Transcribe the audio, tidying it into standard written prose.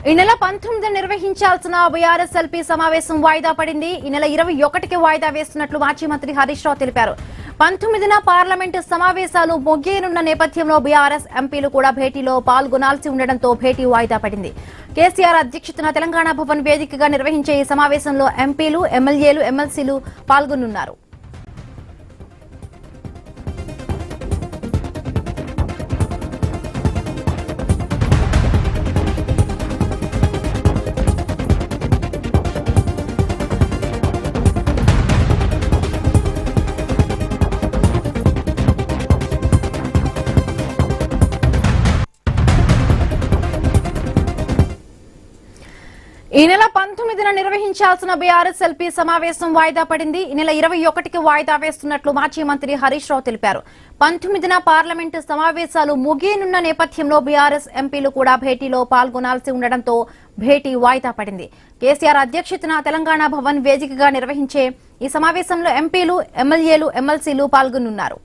ఈ నెల 19 నిర్వహించాల్సిన బీఆర్ఎస్ ఎల్పీ సమావేశం వాయిదా పడింది. ఈ నెల 21కి వాయిదా వేస్తున్నట్లు మాజీ మంత్రి హరీష్ రావు తెలిపారు. 19న పార్లమెంటు సమావేశాలు ముగియనున్న నేపథ్యంలో బీఆర్ఎస్ ఎంపీలు కూడా భేటీలో పాల్గొనాల్సి ఉండడంతో భేటీ వాయిదా పడింది. కేసీఆర్ అధ్యక్షతన తెలంగాణ భవన్ వేదికగా నిర్వహించే ఈ సమావేశంలో ఎంపీలు, ఎమ్మెల్యేలు, ఎమ్మెల్సీలు పాల్గొనున్నారు. ఈ నెల 19న నిర్వహించాల్సిన బీఆర్ఎస్ ఎల్పీ సమావేశం వాయిదా పడింది. ఈ నెల 21కి వాయిదా వేస్తున్నట్లు మాజీ మంత్రి హరీష్ రావు తెలిపారు. 19న పార్లమెంటు సమావేశాలు ముగియనున్న నేపథ్యంలో బీఆర్ఎస్ ఎంపీలు కూడా భేటీలో పాల్గొనాల్సి ఉండడంతో భేటీ వాయిదా పడింది. కేసీఆర్ అధ్యక్షతన తెలంగాణ భవన్ వేదికగా నిర్వహించే ఈ సమావేశంలో ఎంపీలు, ఎమ్మెల్యేలు, ఎమ్మెల్సీలు పాల్గొనున్నారు.